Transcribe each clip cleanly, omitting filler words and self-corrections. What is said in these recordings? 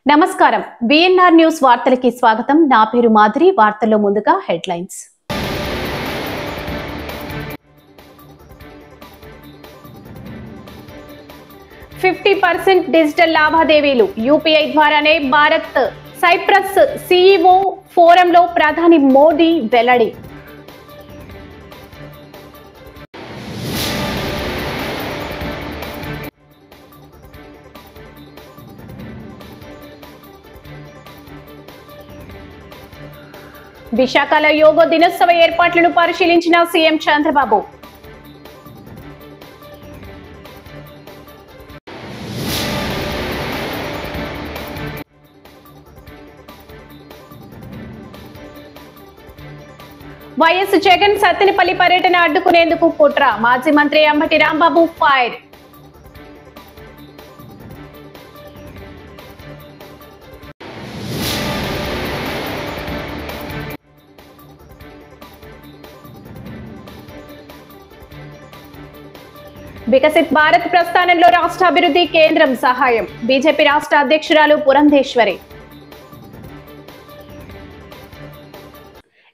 నమస్కారం BNR news వార్తలకి స్వాగతం నా పేరు మాధురి వార్తల్లో ముందుగా హెడ్లైన్స్ 50% డిజిటల్ లావాదేవీలు యూపీఐ ద్వారానే భారత్ సైప్రస్ సీఈఓ ఫోరంలో ప్రధాని మోడీ వెల్లడి విశాఖలో యోగా దినోత్సవ ఏర్పాట్లను పరిశీలించిన సీఎం చంద్రబాబు వైఎస్ జగన్ సత్తెనపల్లి పర్యటన అడ్డుకునేందుకు కుట్ర మాజీ మంత్రి అంబటి రాంబాబు ఫైర్ వికసిత్ భారత్ ప్రస్థానంలో రాష్ట్ర అభివృద్ధి కేంద్రం సహాయం బీజేపీ రాష్ట్ర అధ్యక్షురాలు పురంధేశ్వరి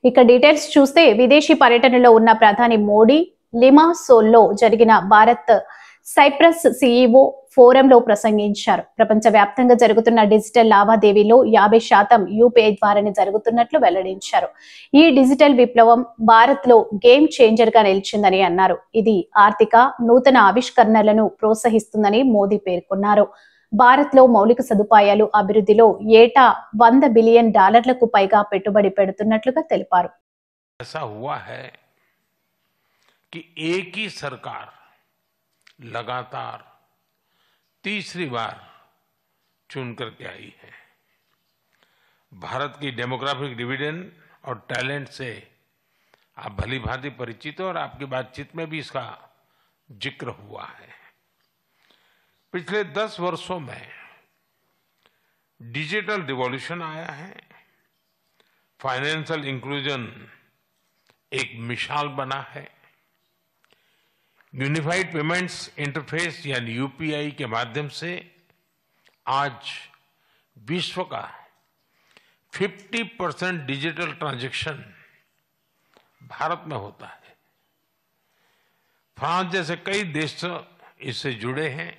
ఇక డీటెయిల్స్ చూస్తే విదేశీ పర్యటనలో ఉన్న ప్రధాని మోడీ లిమాసోల్లో జరిగిన భారత్ సైప్రస్ సీఈఓ ఫోరంలో ప్రసంగించారు. ప్రపంచవ్యాప్తంగా జరుగుతున్న డిజిటల్ లావాదేవీలో 50% యూపీఐ ద్వారానే జరుగుతున్నట్లు వెల్లడించారు. ఈ డిజిటల్ విప్లవం భారత్ లో గేమ్ చేంజర్ గా నిలిచిందని అన్నారు. ఇది ఆర్థిక నూతన ఆవిష్కరణలను ప్రోత్సహిస్తుందని మోదీ పేర్కొన్నారు. భారత్ లో మౌలిక సదుపాయాలు అభివృద్ధిలో ఏటా $100 బిలియన్ పైగా పెట్టుబడి పెడుతున్నట్లుగా తెలిపారు. लगातार तीसरी बार चुन करके आई है. भारत की डेमोग्राफिक डिविडेंड और टैलेंट से आप भली भांति परिचित हो और आपकी बातचीत में भी इसका जिक्र हुआ है. पिछले 10 वर्षों में डिजिटल रिवॉल्यूशन आया है. फाइनेंशियल इंक्लूजन एक मिसाल बना है. यूनिफाइड पेमेंट्स इंटरफेस यानी यूपीआई के माध्यम से आज विश्व का 50% डिजिटल ट्रांजैक्शन भारत में होता है. फ्रांस जैसे कई देश इससे जुड़े हैं.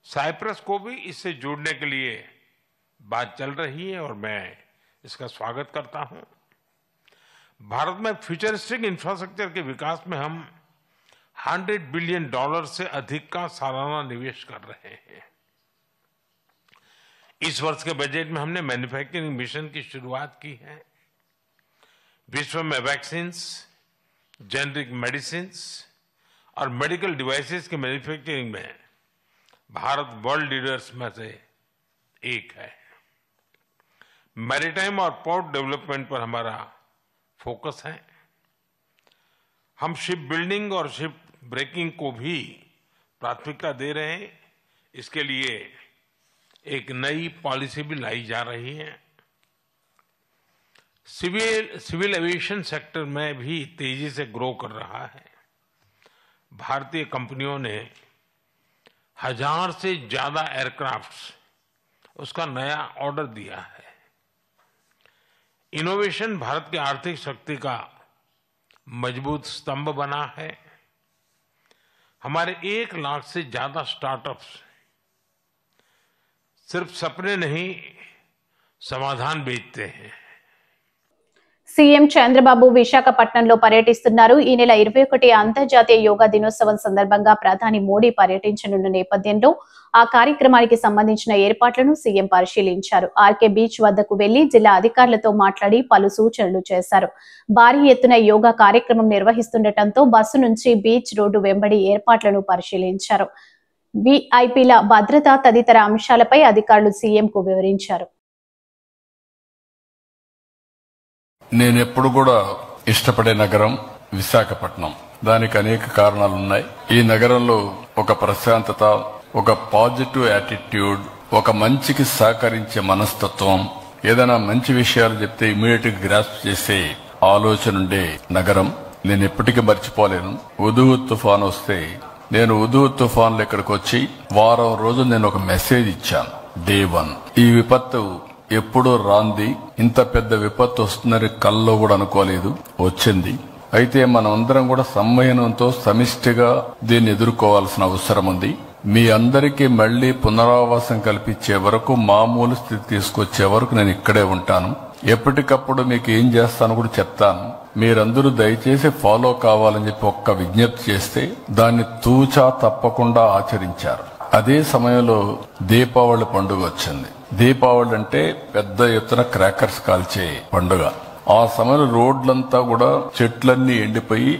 साइप्रस को भी इससे जुड़ने के लिए बात चल रही है और मैं इसका स्वागत करता हूं. भारत में फ्यूचरिस्टिक इंफ्रास्ट्रक्चर के विकास में हम $100 बिलियन से अधिक का सालाना निवेश कर रहे हैं. इस वर्ष के बजट में हमने मैन्युफैक्चरिंग मिशन की शुरुआत की है. विश्व में वैक्सीन्स, जेनरिक मेडिसिन्स और मेडिकल डिवाइसेस की मैन्युफैक्चरिंग में भारत वर्ल्ड लीडर्स में से एक है. मैरीटाइम और पोर्ट डेवलपमेंट पर हमारा फोकस है. हम शिप बिल्डिंग और शिप ब्रेकिंग को भी प्राथमिकता दे रहे हैं. इसके लिए एक नई पॉलिसी भी लाई जा रही है. सिविल एविएशन सेक्टर में भी तेजी से ग्रो कर रहा है. भारतीय कंपनियों ने 1000 से ज्यादा एयरक्राफ्ट्स उसका नया ऑर्डर दिया है. इनोवेशन भारत की आर्थिक शक्ति का मजबूत स्तंभ बना है. हमारे 1 लाख से ज्यादा स्टार्टअप्स सिर्फ सपने नहीं समाधान बेचते हैं. సీఎం చంద్రబాబు విశాఖపట్నంలో పర్యటిస్తున్నారు. ఈ నెల 21 అంతర్జాతీయ యోగా దినోత్సవం సందర్భంగా ప్రధాని మోడీ పర్యటించనున్న నేపథ్యంలో ఆ కార్యక్రమానికి సంబంధించిన ఏర్పాట్లను సీఎం పరిశీలించారు. ఆర్కే బీచ్ వద్దకు వెళ్లి జిల్లా అధికారులతో మాట్లాడి పలు సూచనలు చేశారు. భారీ ఎత్తున యోగా కార్యక్రమం నిర్వహిస్తుండటంతో బస్సు నుంచి బీచ్ రోడ్డు వెంబడి ఏర్పాట్లను పరిశీలించారు. విఐపీల భద్రత తదితర అంశాలపై అధికారులు సీఎంకు వివరించారు. నేనెప్పుడు కూడా ఇష్టపడే నగరం విశాఖపట్నం. దానికి అనేక కారణాలున్నాయి. ఈ నగరంలో ఒక ప్రశాంతత, ఒక పాజిటివ్ యాటిట్యూడ్, ఒక మంచికి సహకరించే మనస్తత్వం, ఏదైనా మంచి విషయాలు చెప్తే ఇమీడియట్ గా గ్రాస్ప్ చేసే ఆలోచన ఉండే నగరం. నేను ఎప్పటికీ మర్చిపోలేను. హుదూద్ తుఫాన్ వస్తే నేను హుదూద్ తుఫాన్లో ఇక్కడికి వచ్చి వారం రోజులు నేను ఒక మెసేజ్ ఇచ్చాను. డే 1 ఈ విపత్తు ఎప్పుడూ రాంది, ఇంత పెద్ద విపత్తు వస్తుందని కల్లో కూడా అనుకోలేదు, వచ్చింది. అయితే మనం అందరం కూడా సంయమనంతో సమిష్టిగా దీన్ని ఎదుర్కోవాల్సిన అవసరం ఉంది. మీ అందరికీ మళ్లీ పునరావాసం కల్పించే వరకు, మామూలు స్థితి తీసుకొచ్చే వరకు నేను ఇక్కడే ఉంటాను. ఎప్పటికప్పుడు మీకు ఏం చేస్తాను కూడా చెప్తాను. మీరందరూ దయచేసి ఫాలో కావాలని చెప్పి ఒక్క విజ్ఞప్తి చేస్తే దాన్ని తూచా తప్పకుండా ఆచరించారు. అదే సమయంలో దీపావళి పండుగ వచ్చింది. దీపావళి అంటే పెద్ద ఎత్తున క్రాకర్స్ కాల్చే పండుగ. ఆ సమయంలో రోడ్లంతా కూడా చెట్లన్నీ ఎండిపోయి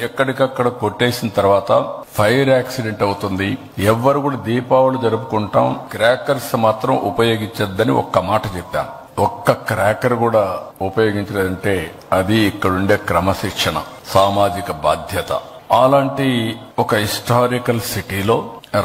ఎక్కడికక్కడ కొట్టేసిన తర్వాత ఫైర్ యాక్సిడెంట్ అవుతుంది. ఎవ్వరు కూడా దీపావళి జరుపుకుంటాం, క్రాకర్స్ మాత్రం ఉపయోగించొద్దని ఒక్క మాట చెప్పాను. ఒక్క క్రాకర్ కూడా ఉపయోగించలేదంటే అది ఇక్కడుండే క్రమశిక్షణ, సామాజిక బాధ్యత. అలాంటి ఒక హిస్టారికల్ సిటీలో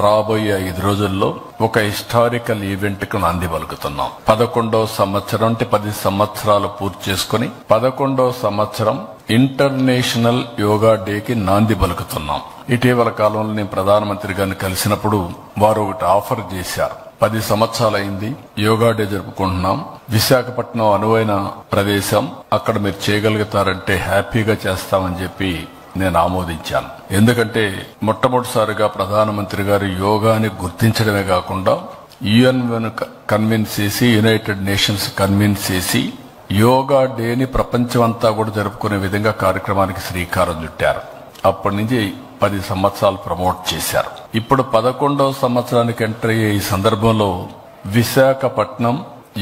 రాబోయే 5 రోజుల్లో ఒక హిస్టారికల్ ఈవెంట్ కు నాంది పలుకుతున్నాం. 11వ సంవత్సరం అంటే 10 సంవత్సరాలు పూర్తి చేసుకుని 11వ సంవత్సరం ఇంటర్నేషనల్ యోగా డేకి నాంది పలుకుతున్నాం. ఇటీవల కాలంలో నేను ప్రధానమంత్రి గారిని కలిసినప్పుడు వారు ఒకటి ఆఫర్ చేశారు. 10 సంవత్సరాలైంది యోగా డే జరుపుకుంటున్నాం, విశాఖపట్నం అనువైన ప్రదేశం, అక్కడ మీరు చేయగలుగుతారంటే హ్యాపీగా చేస్తామని చెప్పి నేను ఆమోదించాను. ఎందుకంటే మొట్టమొదటిసారిగా ప్రధానమంత్రి గారు యోగాని గుర్తించడమే కాకుండా యుఎన్ కన్విన్స్ చేసి, యునైటెడ్ నేషన్స్ కన్విన్స్ చేసి యోగా డేని ప్రపంచమంతా కూడా జరుపుకునే విధంగా కార్యక్రమానికి శ్రీకారం చుట్టారు. అప్పటి నుంచి 10 సంవత్సరాలు ప్రమోట్ చేశారు. ఇప్పుడు 11వ సంవత్సరానికి ఎంటర్ అయ్యే ఈ సందర్భంలో విశాఖపట్నం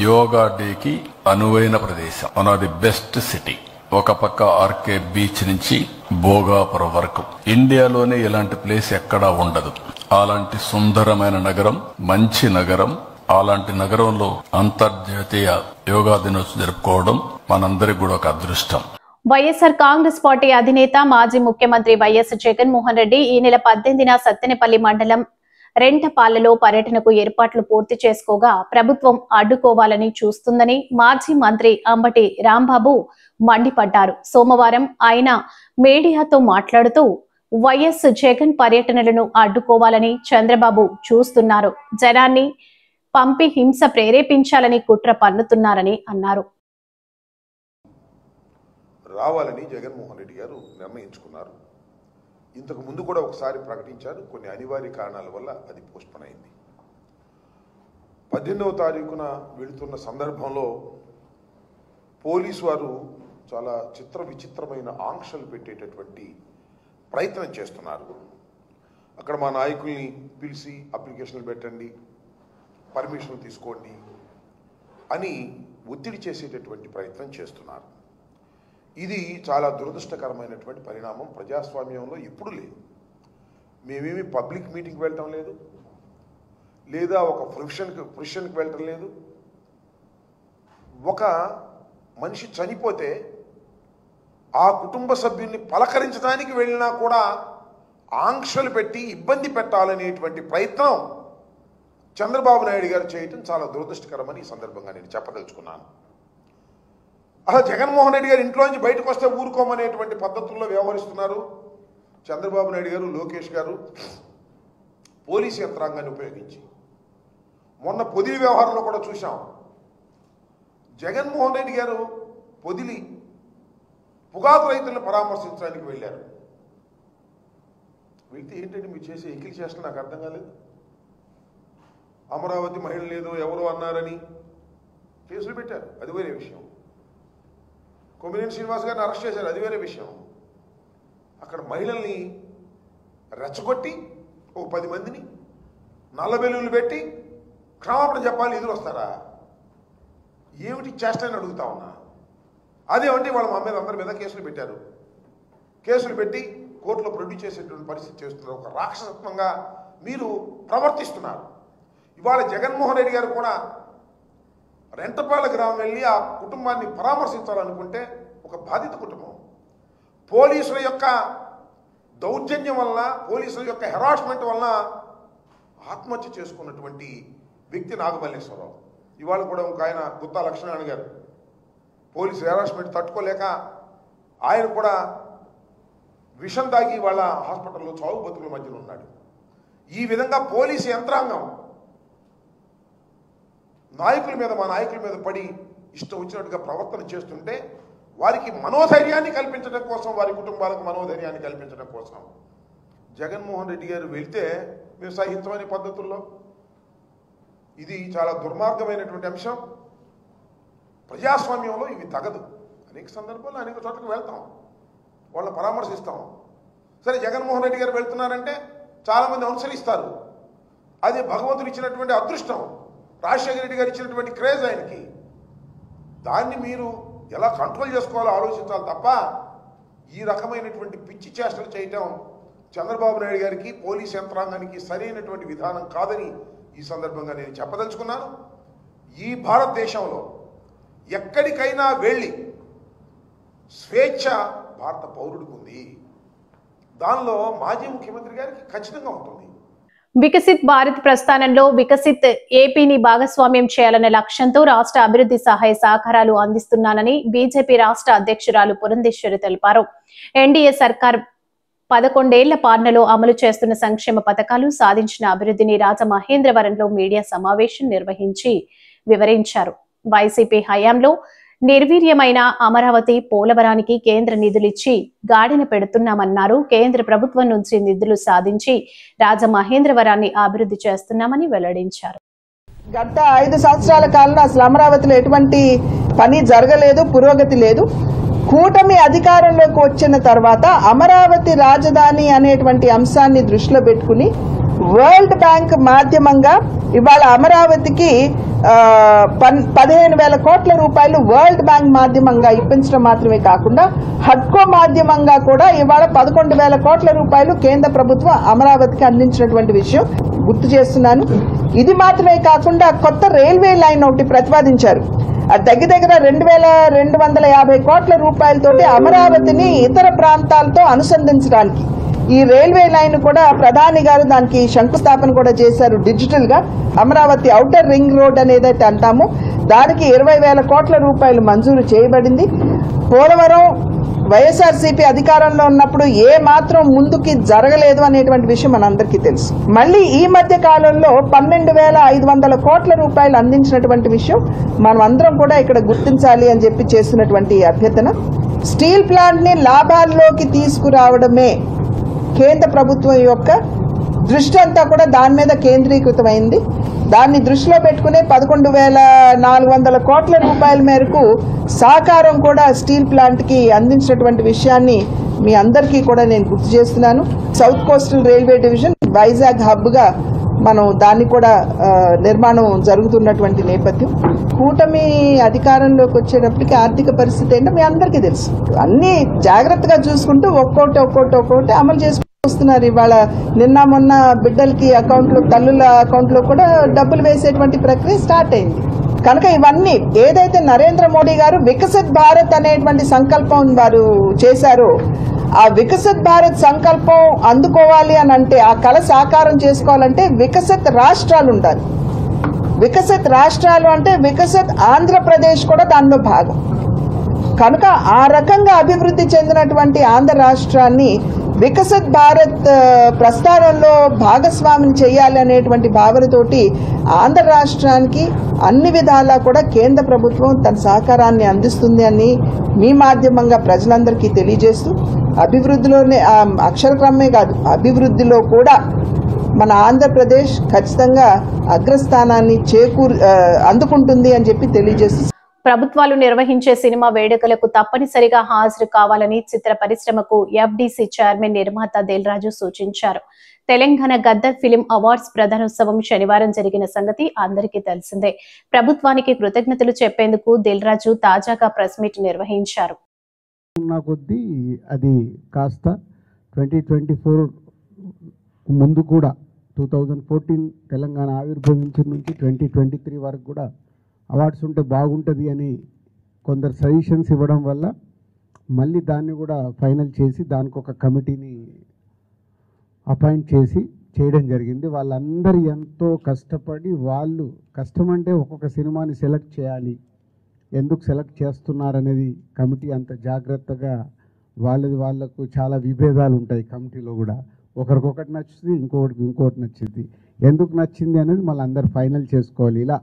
యోగా డేకి అనువైన ప్రదేశం, one of the best city. ఒక పక్క ఆర్కే బీచ్ నుంచి భోగాపురం వరకు ఇండియాలోనే ఇలాంటి ప్లేస్ ఎక్కడా ఉండదు. అలాంటి సుందరమైన నగరం, మంచి నగరం. అలాంటి నగరంలో అంతర్జాతీయ యోగా దినోత్సవం జరుపుకోవడం మనందరికి కూడా ఒక అదృష్టం. వైఎస్ఆర్ కాంగ్రెస్ పార్టీ అధినేత మాజీ ముఖ్యమంత్రి వైఎస్ జగన్మోహన్ రెడ్డి ఈ నెల 18న సత్తెనపల్లి మండలం రెంటపాలలో పర్యటనకు ఏర్పాట్లు పూర్తి చేసుకోగా ప్రభుత్వం అడ్డుకోవాలని చూస్తుందని మాజీ మంత్రి అంబటి రాంబాబు మండిపడ్డారు. సోమవారం ఆయన మీడియాతో మాట్లాడుతూ వైఎస్ జగన్ పర్యటనలను అడ్డుకోవాలని చంద్రబాబు చూస్తున్నారు, జనాన్ని పంపి హింస ప్రేరేపించాలని కుట్ర పన్నుతున్నారని అన్నారు. రావాలని జగన్మోహన్ రెడ్డి గారు నిర్ణయించుకున్నారు. ఇంతకు ముందు కూడా ఒకసారి ప్రకటించారు. కొన్ని అనివార్య కారణాల వల్ల అది పోస్ట్పోన్ అయింది. 18వ తారీఖున వెళుతున్న సందర్భంలో పోలీసు వారు చాలా విచిత్రమైన ఆంక్షలు పెట్టేటటువంటి ప్రయత్నం చేస్తున్నారు. అక్కడ మా నాయకుల్ని పిలిచి అప్లికేషన్లు పెట్టండి, పర్మిషన్లు తీసుకోండి అని ఒత్తిడి చేసేటటువంటి ప్రయత్నం చేస్తున్నారు. ఇది చాలా దురదృష్టకరమైనటువంటి పరిణామం. ప్రజాస్వామ్యంలో ఎప్పుడు లేదు. మేమేమి పబ్లిక్ మీటింగ్కి వెళ్ళటం లేదు, లేదా ఒక ప్రొఫెషన్కి వెళ్ళటం లేదు. ఒక మనిషి చనిపోతే ఆ కుటుంబ సభ్యుల్ని పలకరించడానికి వెళ్ళినా కూడా ఆంక్షలు పెట్టి ఇబ్బంది పెట్టాలనేటువంటి ప్రయత్నం చంద్రబాబు నాయుడు గారు చేయటం చాలా దురదృష్టకరమని ఈ సందర్భంగా నేను చెప్పదలుచుకున్నాను. అలా జగన్మోహన్ రెడ్డి గారు ఇంట్లోంచి బయటకు వస్తే ఊరుకోమనేటువంటి పద్ధతుల్లో వ్యవహరిస్తున్నారు చంద్రబాబు నాయుడు గారు, లోకేష్ గారు పోలీసు యంత్రాంగాన్ని ఉపయోగించి. మొన్న పొదిలి వ్యవహారంలో కూడా చూశాం. జగన్మోహన్ రెడ్డి గారు పొదిలి పొగాకు రైతులను పరామర్శించడానికి వెళ్ళారు. వెళ్తే ఏంటంటే మీరు చేసే ఎకిలి చేష్టలు నాకు అర్థం కాలేదు. అమరావతి మహిళలు ఏదో ఎవరో అన్నారని కేసులు పెట్టారు, అది వేరే విషయం. కొమ్మినేని శ్రీనివాస్ గారిని అరెస్ట్ చేశారు, అది వేరే విషయం. అక్కడ మహిళల్ని రెచ్చగొట్టి ఓ 10 మందిని నల్లబెల్లులు పెట్టి క్షమాపణ చెప్పాలి, ఎదురు వస్తారా? ఏమిటి చేష్టని అడుగుతా ఉన్నా. అదేమంటే వాళ్ళ మా మీద అందరి మీద కేసులు పెట్టారు. కేసులు పెట్టి కోర్టులో ప్రొడ్యూస్ చేసేటువంటి పరిస్థితి చేస్తున్నారు. ఒక రాక్షసత్వంగా మీరు ప్రవర్తిస్తున్నారు. ఇవాళ జగన్మోహన్ రెడ్డి గారు కూడా రెంటపాల గ్రామం వెళ్ళి ఆ కుటుంబాన్ని పరామర్శించాలనుకుంటే ఒక బాధిత కుటుంబం పోలీసుల యొక్క దౌర్జన్యం వలన, పోలీసుల యొక్క హెరాస్మెంట్ వలన ఆత్మహత్య చేసుకున్నటువంటి వ్యక్తి నాగమల్లేశ్వరరావు. ఇవాళ కూడా ఒక ఆయన గుత్తా లక్ష్మీనారాయణ గారు పోలీసు హెరాస్మెంట్ తట్టుకోలేక ఆయన కూడా విషం తాగి వాళ్ళ హాస్పిటల్లో చావు బతుకుల మధ్యలో ఉన్నాడు. ఈ విధంగా పోలీసు యంత్రాంగం మా నాయకుల మీద పడి ఇష్టం వచ్చినట్టుగా ప్రవర్తన చేస్తుంటే వారికి మనోధైర్యాన్ని కల్పించడం కోసం, వారి కుటుంబాలకు మనోధైర్యాన్ని కల్పించడం కోసం జగన్మోహన్ రెడ్డి గారు వెళ్తే మేము సహించమనే పద్ధతుల్లో ఇది చాలా దుర్మార్గమైనటువంటి అంశం. ప్రజాస్వామ్యంలో ఇవి తగదు. అనేక సందర్భాల్లో అనేక చోట్లకు వెళ్తాం, వాళ్ళని పరామర్శిస్తాం. సరే, జగన్మోహన్ రెడ్డి గారు వెళ్తున్నారంటే చాలామంది అనుసరిస్తారు. అది భగవంతుడు ఇచ్చినటువంటి అదృష్టం, రాజశేఖర రెడ్డి గారు ఇచ్చినటువంటి క్రేజ్ ఆయనకి. దాన్ని మీరు ఎలా కంట్రోల్ చేసుకోవాలో ఆలోచించాలి తప్ప ఈ రకమైనటువంటి పిచ్చి చేష్టలు చేయటం చంద్రబాబు నాయుడు గారికి, పోలీస్ యంత్రాంగానికి సరైనటువంటి విధానం కాదని ఈ సందర్భంగా నేను చెప్పదలుచుకున్నాను. ఈ భారతదేశంలో ఎక్కడికైనా వెళ్ళి స్వేచ్ఛ భారత పౌరుడికి ఉంది. దానిలో మాజీ ముఖ్యమంత్రి గారికి ఖచ్చితంగా ఉంటుంది. వికసిత్ భారత్ ప్రస్థానంలో వికసిత్ ఏపీని భాగస్వామ్యం చేయాలనే లక్ష్యంతో రాష్ట్ర అభివృద్ధి సహాయ సహకారాలు అందిస్తున్నానని బీజేపీ రాష్ట్ర అధ్యక్షురాలు పురంధేశ్వరి తెలిపారు. ఎన్డీఏ సర్కార్ 11 ఏళ్ల పాలనలో అమలు చేస్తున్న సంక్షేమ పథకాలు, సాధించిన అభివృద్ధిని రాజమహేంద్రవరంలో మీడియా సమావేశం నిర్వహించి వివరించారు. వైసీపీ హయాంలో నిర్వీర్యమైన అమరావతి, పోలవరానికి కేంద్ర నిధులిచ్చి గాడిన పెడుతున్నామన్నారు. కేంద్ర ప్రభుత్వం నుంచి నిధులు సాధించి రాజమహేంద్రవరాన్ని అభివృద్ధి చేస్తున్నామని వెల్లడించారు. గత 5 సంవత్సరాల కాలంలో అసలు అమరావతిలో ఎటువంటి పని జరగలేదు, పురోగతి లేదు. కూటమి అధికారంలోకి వచ్చిన తర్వాత అమరావతి రాజధాని అనేటువంటి అంశాన్ని దృష్టిలో పెట్టుకుని వరల్డ్ బ్యాంక్ మాధ్యమంగా ఇవాళ అమరావతికి 15,000 కోట్ల రూపాయలు వరల్డ్ బ్యాంక్ మాధ్యమంగా ఇప్పించడం మాత్రమే కాకుండా హడ్కో మాధ్యమంగా కూడా ఇవాళ 11,000 కోట్ల రూపాయలు కేంద్ర ప్రభుత్వం అమరావతికి అందించినటువంటి విషయం గుర్తు చేస్తున్నాను. ఇది మాత్రమే కాకుండా కొత్త రైల్వే లైన్ ఒకటి ప్రతిపాదించారు. దగ్గర 2,250 కోట్ల రూపాయలతోటి అమరావతిని ఇతర ప్రాంతాలతో అనుసంధించడానికి ఈ రైల్వే లైన్ కూడా ప్రధాని గారు దానికి శంకుస్థాపన కూడా చేశారు. డిజిటల్ గా అమరావతి ఔటర్ రింగ్ రోడ్ అని ఏదైతే అంటామో దానికి 20,000 కోట్ల రూపాయలు మంజూరు చేయబడింది. పోలవరం వైఎస్ఆర్సీపీ అధికారంలో ఉన్నప్పుడు ఏ మాత్రం ముందుకి జరగలేదు అనేటువంటి విషయం మనందరికీ తెలుసు. మళ్ళీ ఈ మధ్య కాలంలో 12,500 కోట్ల రూపాయలు అందించినటువంటి విషయం మనం అందరం కూడా ఇక్కడ గుర్తించాలి అని చెప్పి చేస్తున్నటువంటి అభ్యర్థన. స్టీల్ ప్లాంట్ ని లాభాల్లోకి తీసుకురావడమే కేంద్ర ప్రభుత్వం యొక్క దృష్టి అంతా కూడా దాని మీద కేంద్రీకృతమైంది. దాన్ని దృష్టిలో పెట్టుకునే 11,400 కోట్ల రూపాయల మేరకు సహకారం కూడా స్టీల్ ప్లాంట్ కి అందించినటువంటి విషయాన్ని మీ అందరికీ కూడా నేను గుర్తు చేస్తున్నాను. South coastal railway division Vizag hub గా మనం దాన్ని కూడా నిర్మాణం జరుగుతున్నటువంటి నేపథ్యం. కూటమి అధికారంలోకి వచ్చేటప్పటికి ఆర్థిక పరిస్థితి ఏంటో మీ అందరికీ తెలుసు. అన్ని జాగ్రత్తగా చూసుకుంటూ ఒక్కొక్కటి అమలు చేసుకుంటూ వస్తున్నారు. ఇవాళ నిన్న మొన్న బిడ్డలకి అకౌంట్లో, తల్లుల అకౌంట్లో కూడా డబ్బులు వేసేటువంటి ప్రక్రియ స్టార్ట్ అయింది. కనుక ఇవన్నీ ఏదైతే నరేంద్ర మోడీ గారు వికసిత్ భారత్ అనేటువంటి సంకల్పం వారు చేశారో ఆ వికసిత్ భారత్ సంకల్పం అందుకోవాలి అని అంటే, ఆ కళ సాకారం చేసుకోవాలంటే వికసిత్ రాష్ట్రాలు ఉండాలి. వికసిత్ రాష్ట్రాలు అంటే వికసిత్ ఆంధ్రప్రదేశ్ కూడా దానిలో భాగం. కనుక ఆ రకంగా అభివృద్ధి చెందినటువంటి ఆంధ్ర రాష్ట్రాన్ని వికసిత్ భారత్ ప్రస్థానంలో భాగస్వామిని చేయాలి అనేటువంటి భావనతోటి ఆంధ్ర రాష్ట్రానికి అన్ని విధాలా కూడా కేంద్ర ప్రభుత్వం తన సహకారాన్ని అందిస్తుంది అని మీ మాధ్యమంగా ప్రజలందరికీ తెలియజేస్తూ, అభివృద్ధిలోనే అక్షరక్రమే కాదు అభివృద్ధిలో కూడా మన ఆంధ్రప్రదేశ్ ఖచ్చితంగా అగ్రస్థానాన్ని అందుకుంటుంది అని చెప్పి తెలియజేస్తుంది. ప్రభుత్వాలు నిర్వహించే సినిమా వేడుకలకు తప్పనిసరిగా హాజరు కావాలని చిత్ర పరిశ్రమకు ఎఫ్డీసీ చైర్మన్ నిర్మాత దిల్రాజు సూచించారు. తెలంగాణ గద్దర్ ఫిలిం అవార్డ్స్ ప్రధానోత్సవం శనివారం జరిగిన సంగతి అందరికీ తెలిసిందే. ప్రభుత్వానికి కృతజ్ఞతలు చెప్పేందుకు దిల్రాజు తాజాగా ప్రెస్ మీట్ నిర్వహించారు. కొద్దీ అది కాస్త 2024 ముందు కూడా 2014 తెలంగాణ ఆవిర్భవించిన నుంచి 2023 వరకు కూడా అవార్డ్స్ ఉంటే బాగుంటుంది అని కొందరు సజెషన్స్ ఇవ్వడం వల్ల మళ్ళీ దాన్ని కూడా ఫైనల్ చేసి దానికి ఒక కమిటీని అపాయింట్ చేసి చేయడం జరిగింది. వాళ్ళందరూ ఎంతో కష్టపడి, వాళ్ళు కష్టం అంటే ఒక్కొక్క సినిమాని సెలెక్ట్ చేయాలి, ఎందుకు సెలెక్ట్ చేస్తున్నారనేది కమిటీ అంత జాగ్రత్తగా వాళ్ళకు చాలా విభేదాలు ఉంటాయి కమిటీలో కూడా. ఒకరికొకటి నచ్చుతుంది, ఇంకోటి నచ్చింది. ఎందుకు నచ్చింది అనేది మళ్ళీ అందరు ఫైనల్ చేసుకోవాలి. ఇలా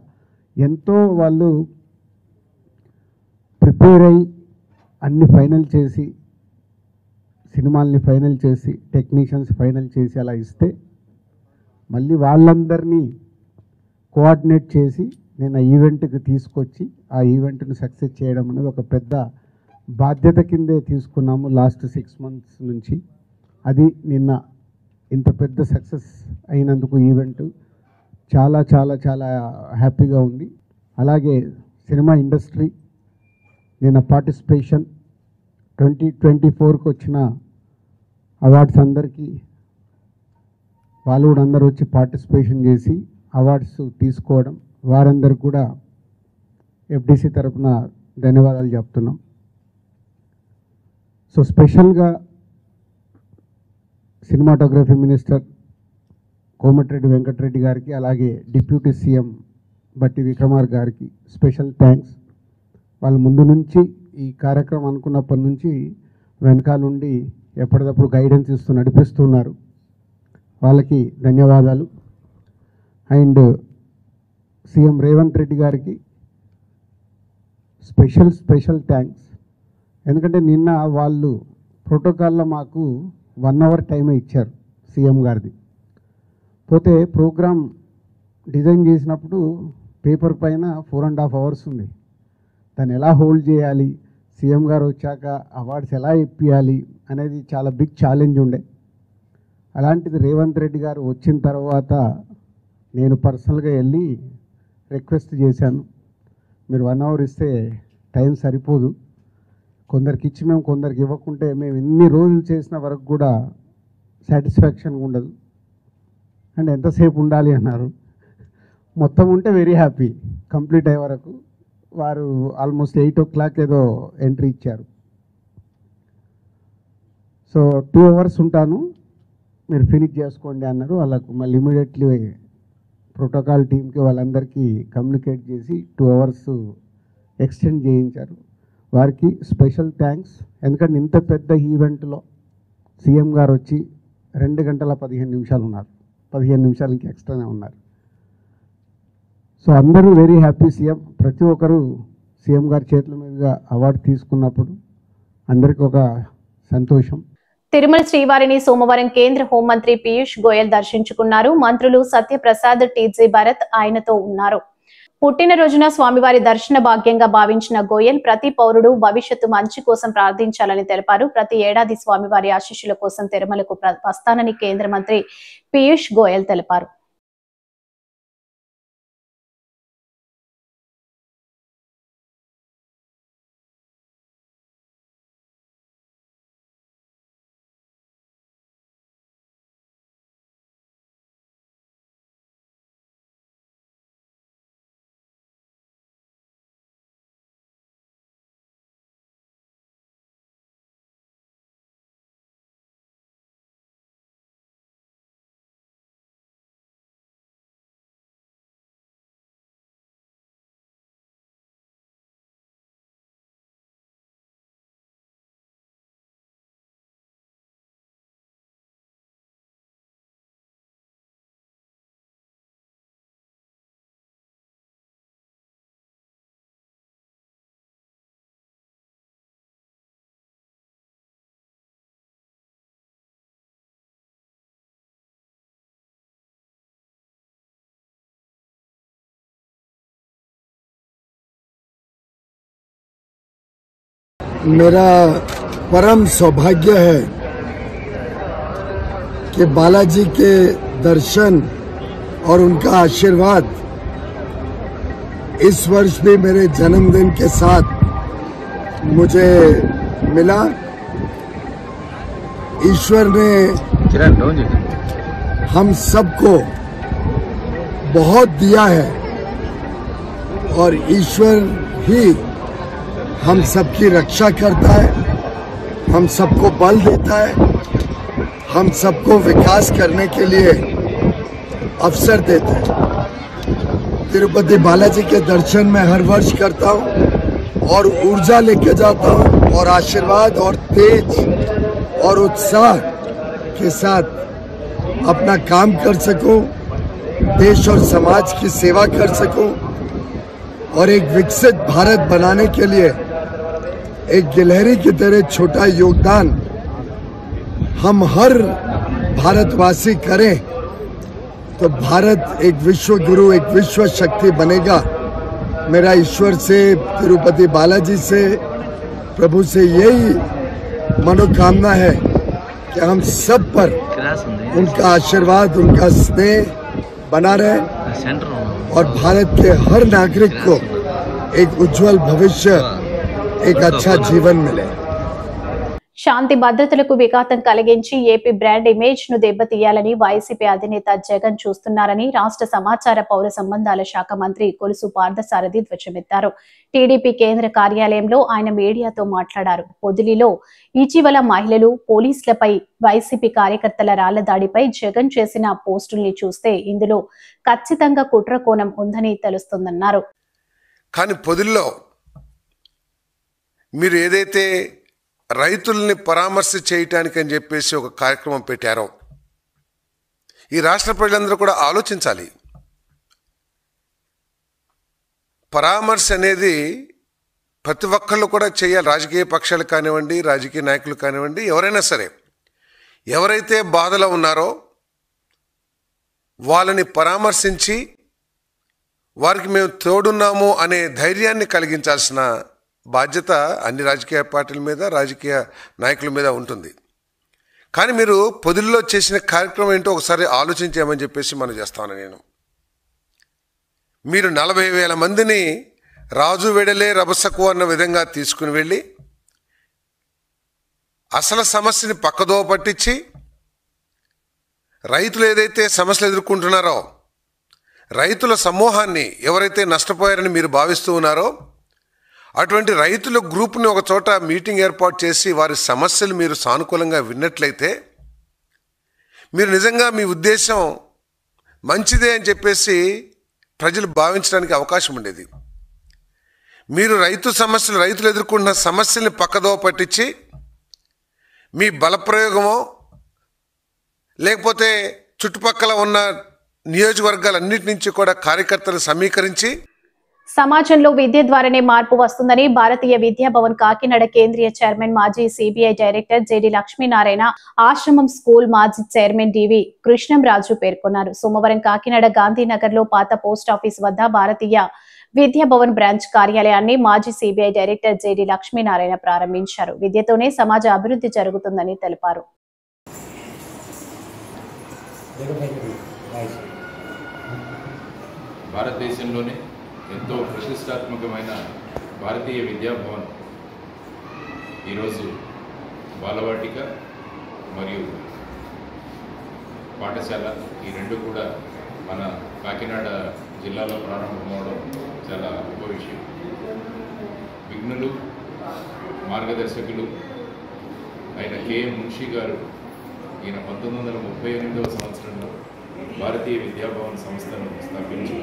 ఎంతో వాళ్ళు ప్రిపేర్ అయ్యి అన్ని ఫైనల్ చేసి, సినిమాల్ని ఫైనల్ చేసి, టెక్నీషియన్స్ ఫైనల్ చేసి అలా ఇస్తే మళ్ళీ వాళ్ళందరినీ కోఆర్డినేట్ చేసి నేను ఆ ఈవెంట్కి తీసుకొచ్చి ఆ ఈవెంట్ని సక్సెస్ చేయడం అనేది ఒక పెద్ద బాధ్యత కిందే తీసుకున్నాము లాస్ట్ 6 months నుంచి. అది నిన్న ఇంత పెద్ద సక్సెస్ అయినందుకు ఈవెంట్ చాలా చాలా చాలా హ్యాపీగా ఉంది. అలాగే సినిమా ఇండస్ట్రీ నిన్న పార్టిసిపేషన్ 2024కి వచ్చిన అవార్డ్స్ అందరికీ వాళ్ళు కూడా అందరూ వచ్చి పార్టిసిపేషన్ చేసి అవార్డ్స్ తీసుకోవడం, వారందరికి కూడా ఎఫ్డిసి తరఫున ధన్యవాదాలు చెప్తున్నాం. సో స్పెషల్గా సినిమాటోగ్రఫీ మినిస్టర్ కోమటిరెడ్డి వెంకటరెడ్డి గారికి, అలాగే డిప్యూటీ సీఎం బట్టి విక్రమార్ గారికి స్పెషల్ థ్యాంక్స్. వాళ్ళు ముందు నుంచి ఈ కార్యక్రమం అనుకున్నప్పటి నుంచి వెనకాలండి ఎప్పటికప్పుడు గైడెన్స్ ఇస్తూ నడిపిస్తున్నారు. వాళ్ళకి ధన్యవాదాలు. అండ్ సీఎం రేవంత్ రెడ్డి గారికి స్పెషల్ థ్యాంక్స్. ఎందుకంటే నిన్న వాళ్ళు ప్రోటోకాల్లో మాకు 1 hour టైమే ఇచ్చారు సీఎం గారిది. పోతే ప్రోగ్రామ్ డిజైన్ చేసినప్పుడు పేపర్ పైన 4.5 hours ఉంది. దాన్ని ఎలా హోల్డ్ చేయాలి, సీఎం గారు వచ్చాక అవార్డ్స్ ఎలా ఇప్పియాలి అనేది చాలా బిగ్ ఛాలెంజ్ ఉండే. అలాంటిది రేవంత్ రెడ్డి గారు వచ్చిన తర్వాత నేను పర్సనల్గా వెళ్ళి రిక్వెస్ట్ చేశాను, మీరు 1 hour ఇస్తే టైం సరిపోదు, కొందరికి ఇచ్చి మేము కొందరికి ఇవ్వకుంటే మేము ఎన్ని రోజులు చేసిన వరకు కూడా సాటిస్ఫాక్షన్గా ఉండదు అండ్ ఎంతసేపు ఉండాలి అన్నారు. మొత్తం ఉంటే వెరీ హ్యాపీ. కంప్లీట్ అయ్యే వరకు వారు ఆల్మోస్ట్ 8 o'clock ఏదో ఎంట్రీ ఇచ్చారు. సో 2 hours ఉంటాను, మీరు ఫినిష్ చేసుకోండి అన్నారు. వాళ్ళకు మళ్ళీ ఇమీడియట్లీ ప్రోటోకాల్ టీంకి వాళ్ళందరికీ కమ్యూనికేట్ చేసి 2 hours ఎక్స్టెండ్ చేయించారు. వారికి స్పెషల్ థ్యాంక్స్. ఎందుకంటే ఇంత పెద్ద ఈవెంట్లో సీఎం గారు వచ్చి 2 గంటల 15 నిమిషాలు ఉన్నారు, 15 నిమిషాలు ఇంకా ఎక్స్ట్రానే ఉన్నారు. సో అందరూ వెరీ హ్యాపీ. సీఎం ప్రతి ఒక్కరు సీఎం గారి చేతుల మీదుగా అవార్డు తీసుకున్నప్పుడు అందరికీ ఒక సంతోషం. తిరుమల శ్రీవారిని సోమవారం కేంద్ర హోంమంత్రి పీయూష్ గోయల్ దర్శించుకున్నారు. మంత్రులు సత్యప్రసాద్, టీజీ భరత్ ఆయనతో ఉన్నారు. పుట్టినరోజున స్వామివారి దర్శన భాగ్యంగా భావించిన గోయల్ ప్రతి పౌరుడు భవిష్యత్తు మంచి కోసం ప్రార్థించాలని తెలిపారు. ప్రతి ఏడాది స్వామివారి ఆశీస్సుల కోసం తిరుమలకు వస్తానని కేంద్ర మంత్రి పీయూష్ గోయల్ తెలిపారు. मेरा परम सौभाग्य है कि बालाजी के दर्शन और उनका आशीर्वाद इस वर्ष भी मेरे जन्मदिन के साथ मुझे मिला। ईश्वर ने हम सबको बहुत दिया है और ईश्वर ही हम सबकी रक्षा करता है, हम सबको बल देता है, हम सबको विकास करने के लिए अवसर देता है। तिरुपति बालाजी के दर्शन मैं हर वर्ष करता हूँ और ऊर्जा लेके जाता हूँ और आशीर्वाद और तेज और उत्साह के साथ अपना काम कर सकूं, देश और समाज की सेवा कर सकूं और एक विकसित भारत बनाने के लिए एक गिलहरी की तरह छोटा योगदान हम हर भारतवासी करें तो भारत एक विश्व गुरु, एक विश्व शक्ति बनेगा। मेरा ईश्वर से, तिरुपति बालाजी से, प्रभु से यही मनोकामना है कि हम सब पर उनका आशीर्वाद, उनका स्नेह बना रहे और भारत के हर नागरिक को एक उज्जवल भविष्य, एक अच्छा जीवन मिले। శాంతి భద్రతలకు విఘాతం కలిగించి ఏపీ బ్రాండ్ ఇమేజ్ ను దెబ్బతీయాలని వైసీపీ అధినేత జగన్ చూస్తున్నారని రాష్ట్ర సమాచార పౌర సంబంధాల శాఖ మంత్రి కొలుసు పార్థసారథి ధ్వజమెత్తారు. టీడీపీ కేంద్ర కార్యాలయంలో ఆయన మీడియాతో మాట్లాడారు. పొదిలిలో ఇటీవల మహిళలు, పోలీసులపై వైసీపీ కార్యకర్తల రాళ్ల దాడిపై జగన్ చేసిన పోస్టుల్ని చూస్తే ఇందులో ఖచ్చితంగా కుట్ర కోణం ఉందని తెలుస్తోందన్నారు. కానీ పొదిలిలో మీరు ఏదైతే రైతుల్ని పరామర్శ చేయటానికి అని చెప్పేసి ఒక కార్యక్రమం పెట్టారో ఈ రాష్ట్ర ప్రజలందరూ కూడా ఆలోచించాలి. పరామర్శ అనేది ప్రతి ఒక్కళ్ళు కూడా చేయాలి. రాజకీయ పక్షాలు కానివ్వండి, రాజకీయ నాయకులు కానివ్వండి, ఎవరైనా సరే ఎవరైతే బాధలో ఉన్నారో వాళ్ళని పరామర్శించి వారికి మేము తోడున్నాము అనే ధైర్యాన్ని కలిగించాల్సిన బాధ్యత అన్ని రాజకీయ పార్టీల మీద, రాజకీయ నాయకుల మీద ఉంటుంది. కానీ మీరు పొదిల్లో చేసిన కార్యక్రమం ఏంటో ఒకసారి ఆలోచించామని చెప్పేసి మనం చేస్తాను. మీరు 40,000 మందిని రాజు వెడలే రభసకు అన్న విధంగా తీసుకుని వెళ్ళి అసలు సమస్యని పక్కదో పట్టించి రైతులు ఏదైతే సమస్యలు ఎదుర్కొంటున్నారో రైతుల సమూహాన్ని ఎవరైతే నష్టపోయారని మీరు భావిస్తూ ఉన్నారో అటువంటి రైతుల గ్రూప్ని ఒక చోట మీటింగ్ ఏర్పాటు చేసి వారి సమస్యలు మీరు సానుకూలంగా విన్నట్లయితే మీరు నిజంగా మీ ఉద్దేశం మంచిదే అని చెప్పేసి ప్రజలు భావించడానికి అవకాశం ఉండేది. మీరు రైతులు ఎదుర్కొంటున్న సమస్యల్ని పక్కదో పట్టించి మీ బలప్రయోగమో లేకపోతే చుట్టుపక్కల ఉన్న నియోజకవర్గాలన్నిటి నుంచి కూడా కార్యకర్తలు సమీకరించి సమాజంలో విద్య ద్వారానే మార్పు వస్తుందని భారతీయ విద్యా భవన్ కాకినాడ కేంద్రీయ చైర్మన్, మాజీ సిబిఐ డైరెక్టర్ జేడి లక్ష్మీనారాయణ, ఆశ్రమం స్కూల్ మాజీ చైర్మన్ డివి కృష్ణంరాజు పేర్కొన్నారు. సోమవారం కాకినాడ గాంధీనగర్ లో పాత పోస్టాఫీస్ వద్ద భారతీయ విద్యా భవన్ బ్రాంచ్ కార్యాలయాన్ని మాజీ సిబిఐ డైరెక్టర్ జేడి లక్ష్మీనారాయణ ప్రారంభించారు. విద్యతోనే సమాజ అభివృద్ధి జరుగుతుందని తెలిపారు. భారతదేశంలోనే ఎంతో ప్రతిష్టాత్మకమైన భారతీయ విద్యాభవన్ ఈరోజు బాలవాటిక మరియు పాఠశాల ఈ రెండు కూడా మన కాకినాడ జిల్లాలో ప్రారంభమవడం చాలా గొప్ప విషయం. విఘ్నులు, మార్గదర్శకులు అయిన కెఎం మున్షి గారు ఈయన 1938వ సంవత్సరంలో భారతీయ విద్యాభవన్ సంస్థను స్థాపించి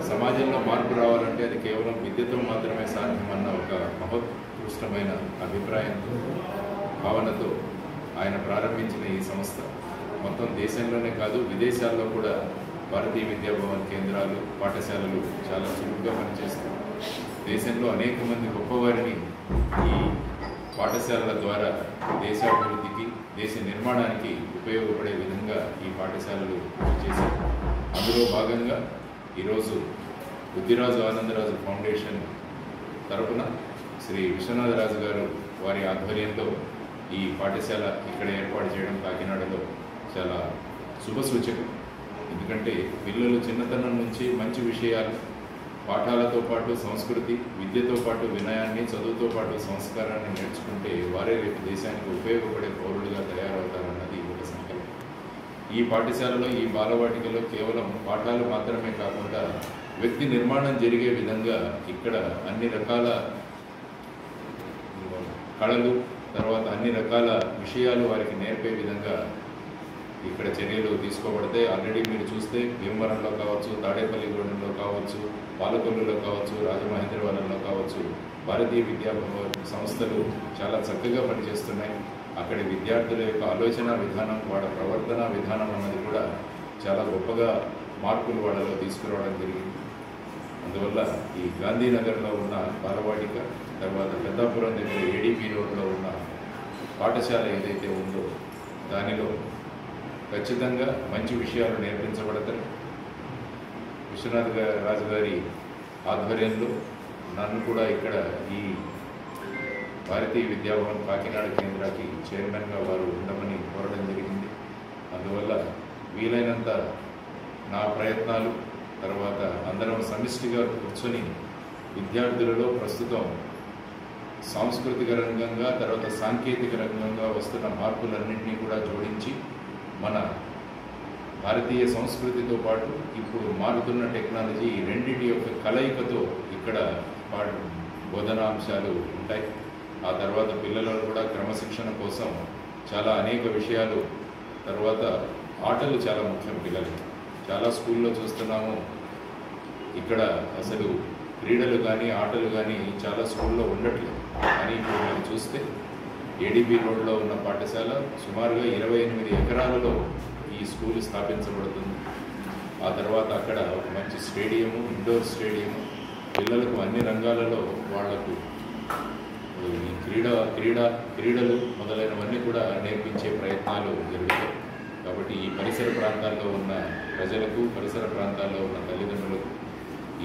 సమాజంలో మార్పు రావాలంటే అది కేవలం విద్యతో మాత్రమే సాధ్యమన్న ఒక మహోత్కృష్టమైన అభిప్రాయంతో, భావనతో ఆయన ప్రారంభించిన ఈ సంస్థ మొత్తం దేశంలోనే కాదు విదేశాల్లో కూడా భారతీయ విద్యాభవన్ కేంద్రాలు, పాఠశాలలు చాలా చురుగ్గా పనిచేస్తాయి. దేశంలో అనేక మంది గొప్పవారిని ఈ పాఠశాలల ద్వారా దేశాభివృద్ధికి, దేశ నిర్మాణానికి ఉపయోగపడే విధంగా ఈ పాఠశాలలు చేశారు. అందులో భాగంగా ఈరోజు బుద్ధిరాజు ఆనందరాజు ఫౌండేషన్ తరపున శ్రీ విశ్వనాథరాజు గారు వారి ఆధ్వర్యంలో ఈ పాఠశాల ఇక్కడ ఏర్పాటు చేయడం కాకినాడలో చాలా శుభసూచకం. ఎందుకంటే పిల్లలు చిన్నతనం నుంచి మంచి విషయాలు, పాఠాలతో పాటు సంస్కృతి, విద్యతో పాటు వినయాన్ని, చదువుతో పాటు సంస్కారాన్ని నేర్చుకుంటే వారే రేపు దేశానికి ఉపయోగపడే పౌరులుగా తయారవుతారన్నది ఒక సంకల్పం. ఈ పాఠశాలలో, ఈ బాలవాటికలో కేవలం పాఠాలు మాత్రమే కాకుండా వ్యక్తి నిర్మాణం జరిగే విధంగా ఇక్కడ అన్ని రకాల కళలు, తర్వాత అన్ని రకాల విషయాలు వారికి నేర్పే విధంగా ఇక్కడ చర్యలు తీసుకోబడతాయి. ఆల్రెడీ మీరు చూస్తే భీమవరంలో కావచ్చు, తాడేపల్లిగూడెంలో కావచ్చు, పాలకొల్లులో కావచ్చు, రాజమహేంద్రవరంలో కావచ్చు భారతీయ విద్యా సంస్థలు చాలా చక్కగా పనిచేస్తున్నాయి. అక్కడి విద్యార్థుల యొక్క ఆలోచన విధానం, వాళ్ళ ప్రవర్తన విధానం అన్నది కూడా చాలా గొప్పగా మార్పులు వాళ్ళలో తీసుకురావడం జరిగింది. అందువల్ల ఈ గాంధీనగర్లో ఉన్న బాలవాటిక, తర్వాత పెద్దాపురం దగ్గర ఏడీపీ రోడ్లో ఉన్న పాఠశాల ఏదైతే ఉందో దానిలో ఖచ్చితంగా మంచి విషయాలు నేర్పించబడతాయి. విశ్వనాథ్ రాజు గారి ఆధ్వర్యంలో నన్ను కూడా ఇక్కడ ఈ భారతీయ విద్యాభవన్ కాకినాడ కేంద్రానికి చైర్మన్గా వారు ఉండమని కోరడం జరిగింది. అందువల్ల వీలైనంత నా ప్రయత్నాలు, తర్వాత అందరం సమిష్టిగా కూర్చొని విద్యార్థులలో ప్రస్తుతం సాంస్కృతిక రంగంగా, తర్వాత సాంకేతిక రంగంగా వస్తున్న మార్పులన్నింటినీ కూడా జోడించి మన భారతీయ సంస్కృతితో పాటు ఇప్పుడు మారుతున్న టెక్నాలజీ, ఈ రెండింటి యొక్క కలయికతో ఇక్కడ బోధనాంశాలు ఉంటాయి. ఆ తర్వాత పిల్లలలో కూడా క్రమశిక్షణ కోసం చాలా అనేక విషయాలు, తర్వాత ఆటలు చాలా ముఖ్యం. పిల్లలు చాలా స్కూల్లో చూస్తున్నాము, ఇక్కడ అసలు క్రీడలు కానీ ఆటలు కానీ చాలా స్కూల్లో ఉండట్లేదు. కానీ ఇప్పుడు మనం చూస్తే ఏడీబీ రోడ్లో ఉన్న పాఠశాల సుమారుగా 28 ఎకరాలలో ఈ స్కూల్ స్థాపించబడుతుంది. ఆ తర్వాత అక్కడ ఒక మంచి స్టేడియము, ఇండోర్ స్టేడియము, పిల్లలకు అన్ని రంగాలలో వాళ్లకు ఈ క్రీడలు మొదలైనవన్నీ కూడా నేర్పించే ప్రయత్నాలు జరుగుతాయి. కాబట్టి ఈ పరిసర ప్రాంతాల్లో ఉన్న ప్రజలకు, పరిసర ప్రాంతాల్లో ఉన్న తల్లిదండ్రులకు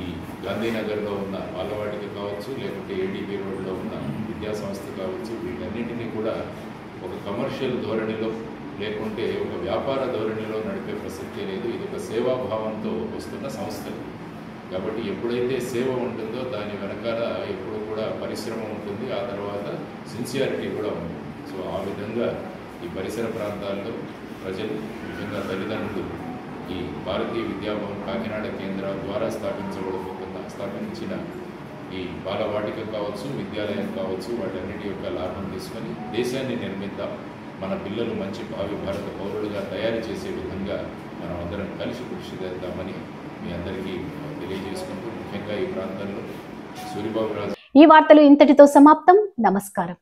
ఈ గాంధీనగర్లో ఉన్న బాలవాటిక కావచ్చు, లేకుంటే ఏడీబీ రోడ్లో ఉన్న విద్యా సంస్థ కావచ్చు, వీటన్నింటినీ కూడా ఒక కమర్షియల్ ధోరణిలో లేకుంటే ఒక వ్యాపార ధోరణిలో నడిపే ప్రసక్తే లేదు. ఇది ఒక సేవాభావంతో వస్తున్న సంస్థలు. కాబట్టి ఎప్పుడైతే సేవ ఉంటుందో దాని వెనకాల ఎప్పుడు కూడా పరిశ్రమ ఉంటుంది, ఆ తర్వాత సిన్సియారిటీ కూడా ఉంటుంది. సో ఆ విధంగా ఈ పరిసర ప్రాంతాల్లో ప్రజలు, ముఖ్యంగా తల్లిదండ్రులు ఈ భారతీయ విద్యాభవన్ కాకినాడ కేంద్రం ద్వారా స్థాపించిన ఈ బాలవాటిక కావచ్చు, విద్యాలయం కావచ్చు, వాటన్నిటి యొక్క లాభం తీసుకొని దేశాన్ని నిర్మిద్దాం. మన పిల్లలు మంచి భావి భారత పౌరులుగా తయారు చేసే విధంగా మనం అందరం కలిసి కృషి చేద్దామని మీ అందరికీ తెలియజేసుకుంటూ, ముఖ్యంగా ఈ ప్రాంతంలో సూరిబాబు రాజు. ఈ వార్తలు ఇంతటితో సమాప్తం. నమస్కారం.